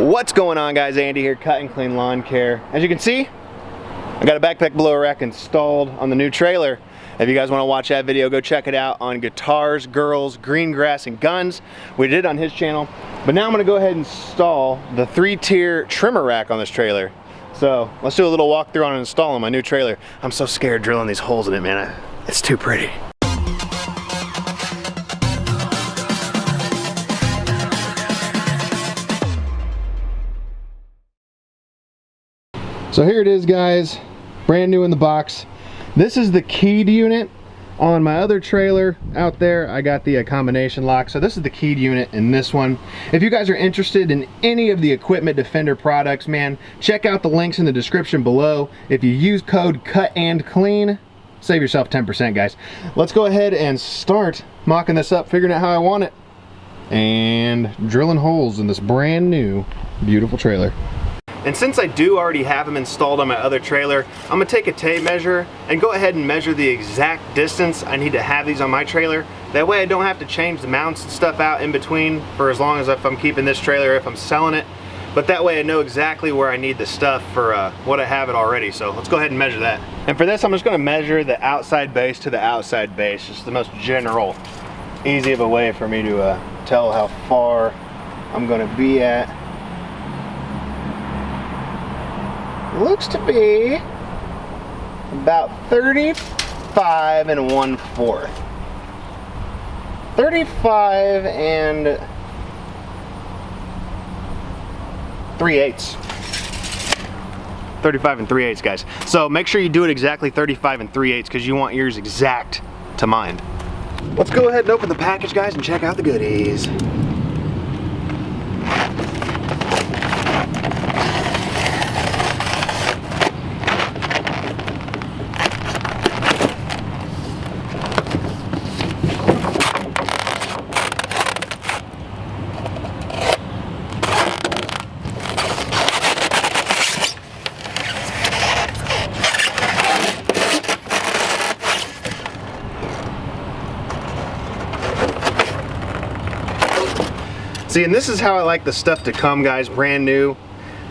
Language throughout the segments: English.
What's going on, guys? Andy here, Cut and Clean Lawn Care. As you can see, I got a backpack blower rack installed on the new trailer. If you guys want to watch that video, go check it out on guitars, girls, green grass, and guns. We did it on his channel. But now I'm going to go ahead and install the 3-tier trimmer rack on this trailer. So let's do a little walkthrough on installing my new trailer. I'm so scared drilling these holes in it, man. It's too pretty. So here it is, guys, brand new in the box. This is the keyed unit. On my other trailer out there, I got the combination lock. So this is the keyed unit in this one. If you guys are interested in any of the Equipment Defender products, man, check out the links in the description below. If you use code CUTANDCLEAN, save yourself 10%, guys. Let's go ahead and start mocking this up, figuring out how I want it, and drilling holes in this brand new, beautiful trailer. And since I do already have them installed on my other trailer, I'm gonna take a tape measure and go ahead and measure the exact distance I need to have these on my trailer. That way I don't have to change the mounts and stuff out in between for as long as if I'm keeping this trailer, if I'm selling it. But that way I know exactly where I need the stuff for what I have it already. So let's go ahead and measure that. And for this, I'm just gonna measure the outside base to the outside base. Just the most general, easy of a way for me to tell how far I'm gonna be at. Looks to be about 35 1/4. 35 3/8. 35 3/8, guys. So make sure you do it exactly 35 3/8 because you want yours exact to mine. Let's go ahead and open the package, guys, and check out the goodies. See, and this is how I like the stuff to come, guys, brand new,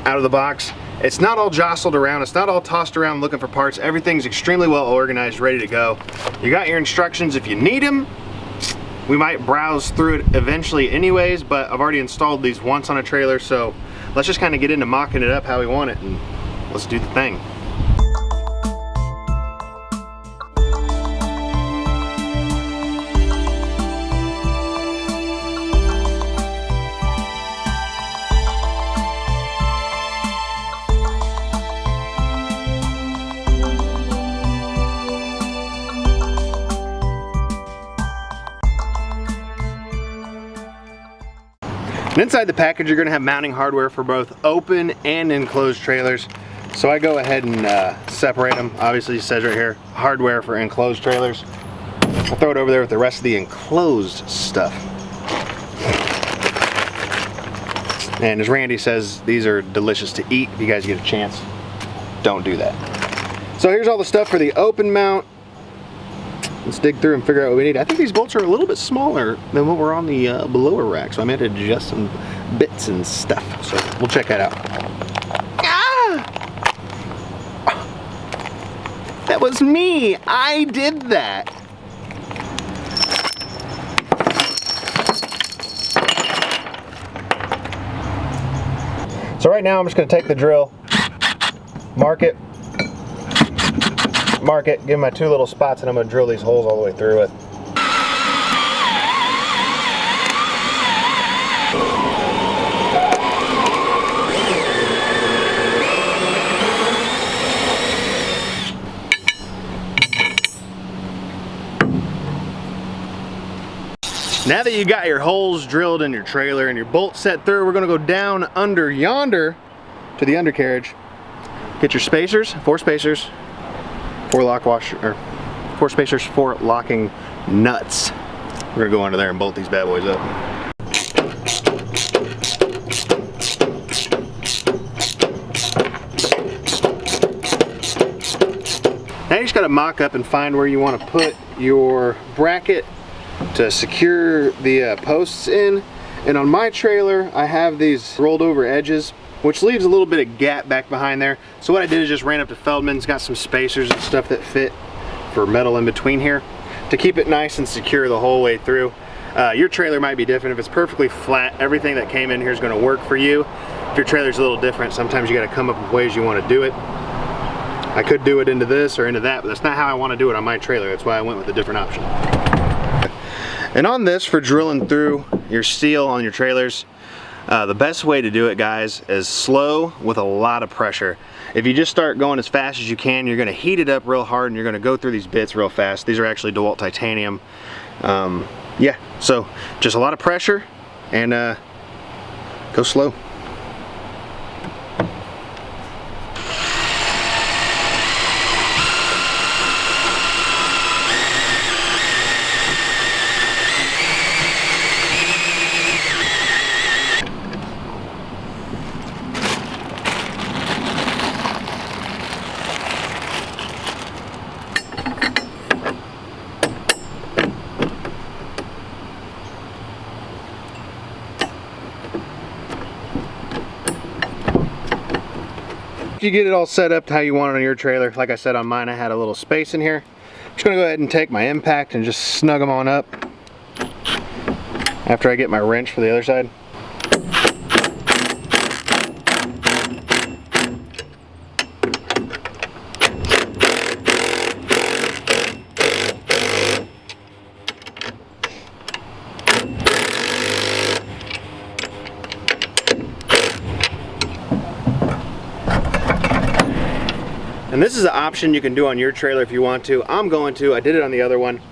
out of the box. It's not all jostled around, it's not all tossed around looking for parts. Everything's extremely well organized, ready to go. You got your instructions if you need them. We might browse through it eventually anyways, but I've already installed these once on a trailer, so let's just kind of get into mocking it up how we want it, and let's do the thing. And inside the package, you're gonna have mounting hardware for both open and enclosed trailers. So I go ahead and separate them. Obviously it says right here, hardware for enclosed trailers. I'll throw it over there with the rest of the enclosed stuff. And as Randy says, these are delicious to eat. If you guys get a chance, don't do that. So here's all the stuff for the open mount. Let's dig through and figure out what we need. I think these bolts are a little bit smaller than what were on the blower rack, so I might have to adjust some bits and stuff. So we'll check that out. Ah! That was me. I did that. So right now I'm just going to take the drill, mark it, give my 2 little spots, and I'm going to drill these holes all the way through it. Now that you got your holes drilled in your trailer and your bolts set through, we're going to go down under yonder to the undercarriage. Get your spacers, 4 spacers. 4 spacers, 4 locking nuts. We're gonna go under there and bolt these bad boys up. Now you just gotta mock up and find where you want to put your bracket to secure the posts in. And on my trailer, I have these rolled over edges, which leaves a little bit of gap back behind there. So what I did is just ran up to Feldman's, got some spacers and stuff that fit for metal in between here to keep it nice and secure the whole way through. Your trailer might be different. If it's perfectly flat, everything that came in here is going to work for you. If your trailer's a little different, sometimes you got to come up with ways you want to do it. I could do it into this or into that, but that's not how I want to do it on my trailer. That's why I went with a different option. And on this, for drilling through your steel on your trailers, the best way to do it, guys, is slow with a lot of pressure. If you just start going as fast as you can, you're going to heat it up real hard and you're going to go through these bits real fast. These are actually DeWalt titanium. Yeah, so just a lot of pressure and go slow. You get it all set up how you want it on your trailer. Like I said, on mine I had a little space in here. I'm just gonna go ahead and take my impact and just snug them on up after I get my wrench for the other side. And this is an option you can do on your trailer if you want to. I did it on the other one.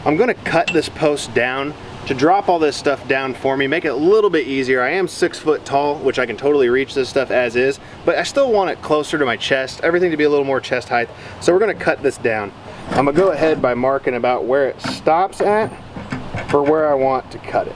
I'm gonna cut this post down to drop all this stuff down for me, make it a little bit easier. I am 6 foot tall, which I can totally reach this stuff as is, but I still want it closer to my chest, everything to be a little more chest height. So we're gonna cut this down. I'm gonna go ahead by marking about where it stops at for where I want to cut it.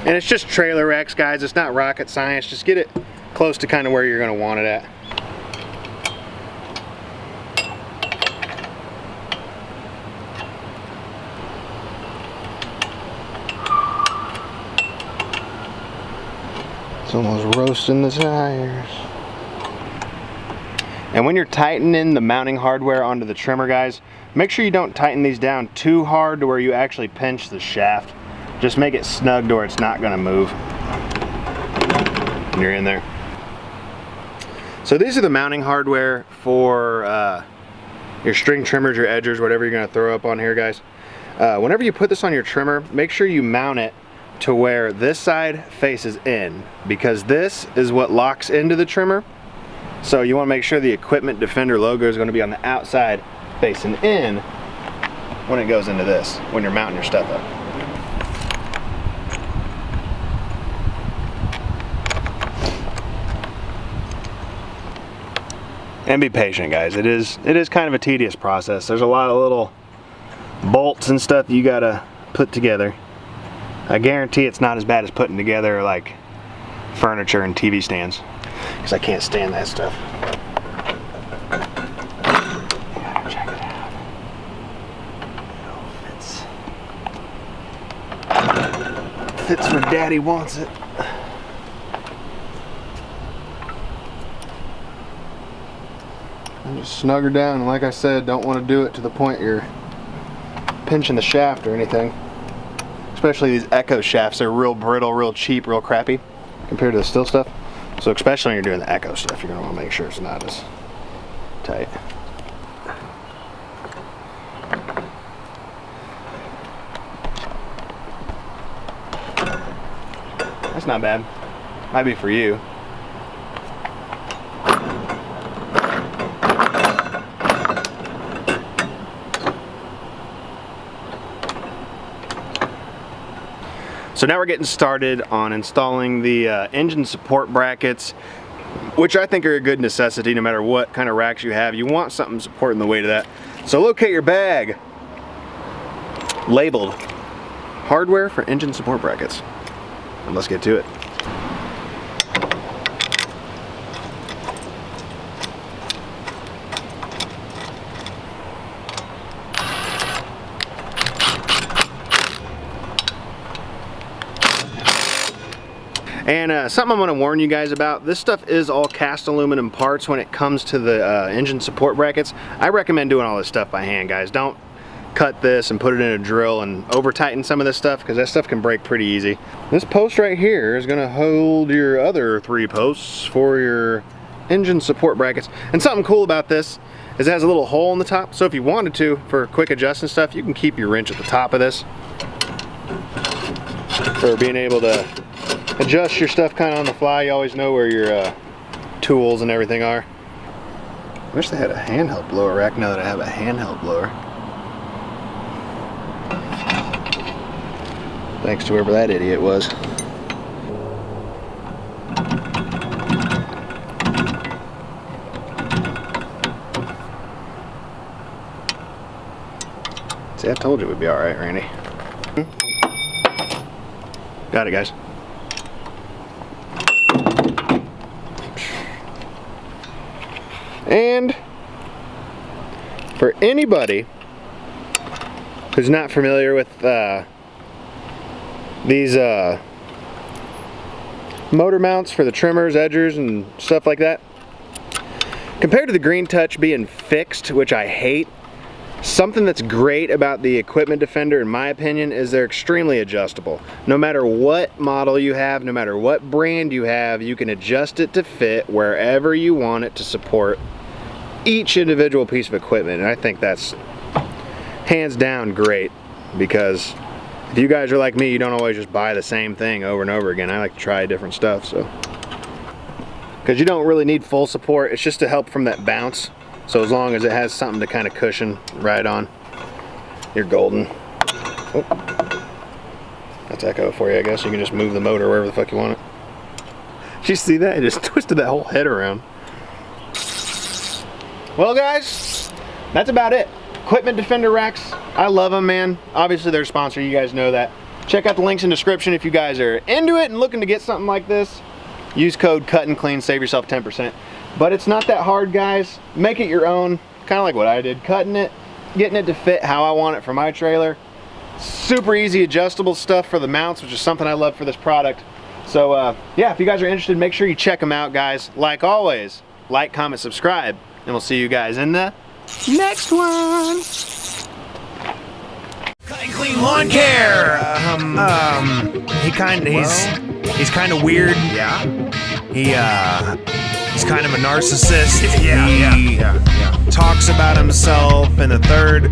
And it's just trailer X, guys. It's not rocket science. Just get it close to kind of where you're going to want it at. It's almost roasting the tires. And when you're tightening the mounting hardware onto the trimmer, guys, make sure you don't tighten these down too hard to where you actually pinch the shaft. Just make it snug to where it's not going to move when you're in there. So these are the mounting hardware for your string trimmers, your edgers, whatever you're going to throw up on here, guys. Whenever you put this on your trimmer, make sure you mount it to where this side faces in, because this is what locks into the trimmer. So you want to make sure the Equipment Defender logo is going to be on the outside facing in when it goes into this, when you're mounting your stuff up. And be patient, guys. It is kind of a tedious process. There's a lot of little bolts and stuff you gotta put together. I guarantee it's not as bad as putting together like furniture and TV stands, because I can't stand that stuff. You gotta check it out. It fits where Daddy wants it. And just snug her down, and like I said, don't want to do it to the point you're pinching the shaft or anything. Especially these Echo shafts, they're real brittle, real cheap, real crappy compared to the Stihl stuff. So especially when you're doing the Echo stuff, you're going to want to make sure it's not as tight. That's not bad. Might be for you. So now we're getting started on installing the engine support brackets, which I think are a good necessity no matter what kind of racks you have. You want something supporting the weight of that. So locate your bag labeled hardware for engine support brackets. And let's get to it. And something I'm going to warn you guys about, this stuff is all cast aluminum parts when it comes to the engine support brackets. I recommend doing all this stuff by hand, guys. Don't cut this and put it in a drill and over tighten some of this stuff, because that stuff can break pretty easy. This post right here is going to hold your other 3 posts for your engine support brackets. And something cool about this is it has a little hole in the top, so if you wanted to, for quick adjusting stuff, you can keep your wrench at the top of this for being able to adjust your stuff kind of on the fly. You always know where your tools and everything are. I wish they had a handheld blower rack now that I have a handheld blower. Thanks to whoever that idiot was. See, I told you it would be alright, Randy. Got it, guys. And for anybody who's not familiar with these motor mounts for the trimmers, edgers, and stuff like that, compared to the Green Touch being fixed, which I hate, something that's great about the Equipment Defender, in my opinion, is they're extremely adjustable. No matter what model you have, no matter what brand you have, you can adjust it to fit wherever you want it to support each individual piece of equipment. And I think that's hands down great, because if you guys are like me, you don't always just buy the same thing over and over again. I like to try different stuff, so. Because you don't really need full support, it's just to help from that bounce. So as long as it has something to kind of cushion right on, you're golden. Oh. That's echo for you, I guess. You can just move the motor wherever the fuck you want it. Did you see that? It just twisted that whole head around. Well, guys, that's about it. Equipment Defender racks, I love them, man. Obviously they're a sponsor, you guys know that. Check out the links in the description if you guys are into it and looking to get something like this. Use code CUTANDCLEAN, save yourself 10%. But it's not that hard, guys. Make it your own, kind of like what I did. Cutting it, getting it to fit how I want it for my trailer. Super easy adjustable stuff for the mounts, which is something I love for this product. So yeah, if you guys are interested, make sure you check them out, guys. Like always, like, comment, subscribe, and we'll see you guys in the next one. Cut and Clean Lawn Care. He's kind of weird. Yeah. He's kind of a narcissist. Yeah. Talks about himself in the third,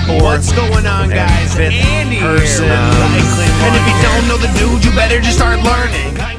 fourth. What's going on, guys? Andy person. And if you don't know the dude, you better just start learning.